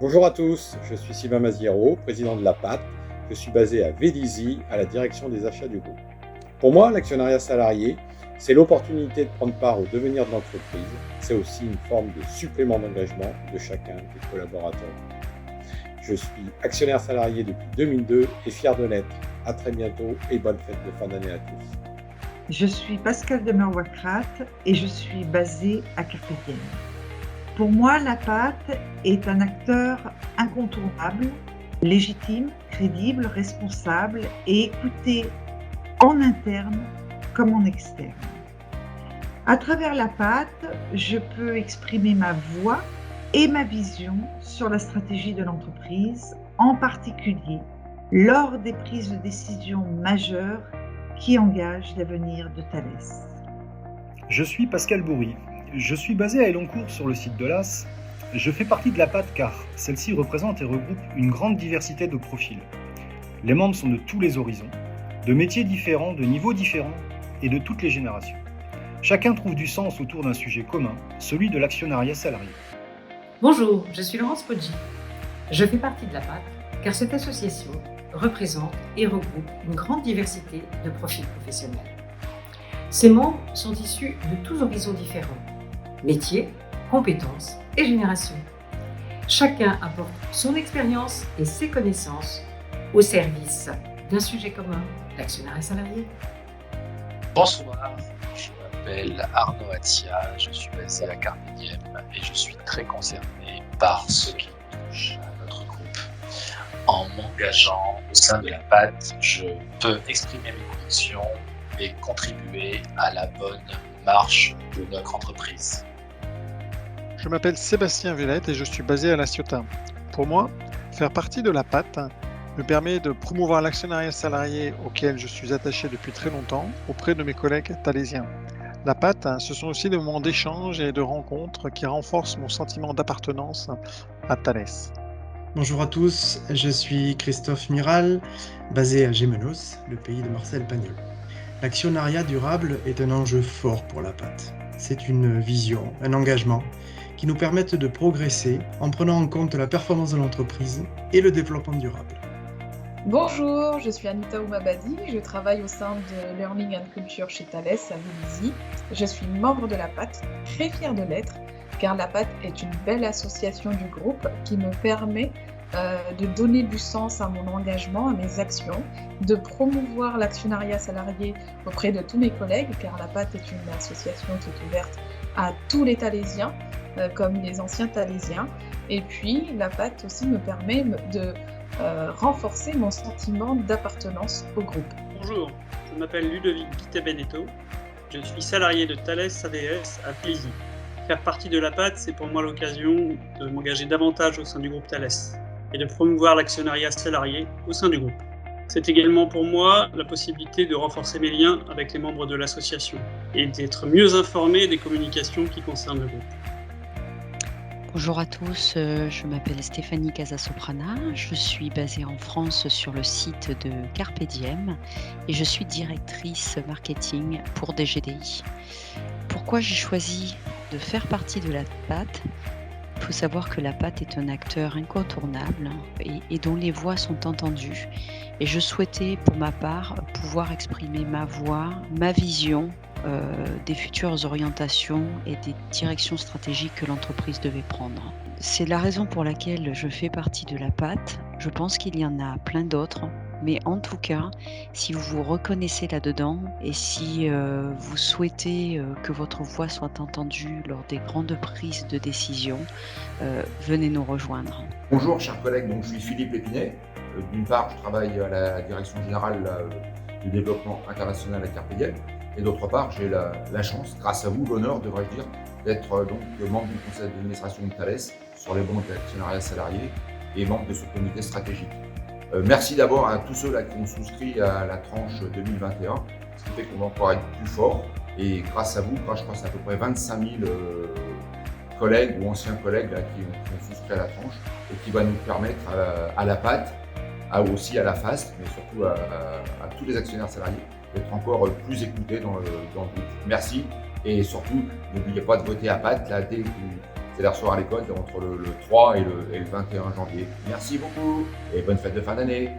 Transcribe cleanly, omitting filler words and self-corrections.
Bonjour à tous, je suis Sylvain Maziero, président de la PAT. Je suis basé à Vélizy, à la direction des achats du groupe. Pour moi, l'actionnariat salarié, c'est l'opportunité de prendre part au devenir de l'entreprise. C'est aussi une forme de supplément d'engagement de chacun des collaborateurs. Je suis actionnaire salarié depuis 2002 et fier de l'être. À très bientôt et bonne fête de fin d'année à tous. Je suis Pascal Demer-Wacrat et je suis basée à Carpe Diem. Pour moi, la PAT est un acteur incontournable, légitime, crédible, responsable et écouté en interne comme en externe. À travers la PAT, je peux exprimer ma voix et ma vision sur la stratégie de l'entreprise, en particulier lors des prises de décision majeures qui engagent l'avenir de Thales. Je suis Pascal Bourry. Je suis basé à Elancourt sur le site de l'AS. Je fais partie de la PAT car celle-ci représente et regroupe une grande diversité de profils. Les membres sont de tous les horizons, de métiers différents, de niveaux différents et de toutes les générations. Chacun trouve du sens autour d'un sujet commun, celui de l'actionnariat salarié. Bonjour, je suis Laurence Poggi. Je fais partie de la PAT car cette association représente et regroupe une grande diversité de profils professionnels. Ces membres sont issus de tous horizons différents, métiers, compétences et générations. Chacun apporte son expérience et ses connaissances au service d'un sujet commun, l'actionnariat salarié. Bonsoir, je m'appelle Arnaud Attia, je suis basé à Carpe Diem et je suis très concerné par ce qui touche à notre groupe. En m'engageant au sein de la PAT, je peux exprimer mes convictions et contribuer à la bonne marche de notre entreprise. Je m'appelle Sébastien Villette et je suis basé à La Ciotat. Pour moi, faire partie de la PAT me permet de promouvoir l'actionnariat salarié auquel je suis attaché depuis très longtemps auprès de mes collègues thalésiens. La PAT, ce sont aussi des moments d'échange et de rencontres qui renforcent mon sentiment d'appartenance à Thales. Bonjour à tous, je suis Christophe Miral, basé à Gémenos, le pays de Marcel Pagnol. L'actionnariat durable est un enjeu fort pour la PAT. C'est une vision, un engagement qui nous permettent de progresser en prenant en compte la performance de l'entreprise et le développement durable. Bonjour, je suis Anita Oumabadi, je travaille au sein de Learning and Culture chez Thales à Vélizy. Je suis membre de la PAT, très fière de l'être, car la PAT est une belle association du groupe qui me permet de donner du sens à mon engagement, à mes actions, de promouvoir l'actionnariat salarié auprès de tous mes collègues, car la PAT est une association qui est ouverte à tous les Thalésiens, comme les anciens Thalésiens. Et puis, la PAT aussi me permet de renforcer mon sentiment d'appartenance au groupe. Bonjour, je m'appelle Ludovic Guité-Beneteau, je suis salarié de Thales ADS à Vélizy. Faire partie de la PAT, c'est pour moi l'occasion de m'engager davantage au sein du groupe Thales et de promouvoir l'actionnariat salarié au sein du groupe. C'est également pour moi la possibilité de renforcer mes liens avec les membres de l'association et d'être mieux informé des communications qui concernent le groupe. Bonjour à tous, je m'appelle Stéphanie Casasoprana, je suis basée en France sur le site de Carpe Diem et je suis directrice marketing pour DGDI. Pourquoi j'ai choisi de faire partie de la PAT ? Il faut savoir que la PAT est un acteur incontournable et dont les voix sont entendues. Et je souhaitais pour ma part pouvoir exprimer ma voix, ma vision des futures orientations et des directions stratégiques que l'entreprise devait prendre. C'est la raison pour laquelle je fais partie de la PAT. Je pense qu'il y en a plein d'autres. Mais en tout cas, si vous vous reconnaissez là-dedans et si vous souhaitez que votre voix soit entendue lors des grandes prises de décision, venez nous rejoindre. Bonjour chers collègues, donc, je suis Philippe Épinay. D'une part, je travaille à la direction générale du développement international à Carpe Diem. Et d'autre part, j'ai la chance, grâce à vous, l'honneur, devrais-je dire, d'être donc membre du conseil d'administration de Thales sur les bons d'actionnariat salarié et membre de ce comité stratégique. Merci d'abord à tous ceux-là qui ont souscrit à la tranche 2021, ce qui fait qu'on va encore être plus fort. Et grâce à vous, je pense à peu près 25 000 collègues ou anciens collègues là, qui ont souscrit à la tranche et qui va nous permettre à la PAT, aussi à la FAST, mais surtout à tous les actionnaires salariés, d'être encore plus écoutés dans le groupe. Merci et surtout, n'oubliez pas de voter à PAT là, dès que c'est les recevoir à l'école entre le 3 et le 21 janvier. Merci beaucoup et bonne fête de fin d'année.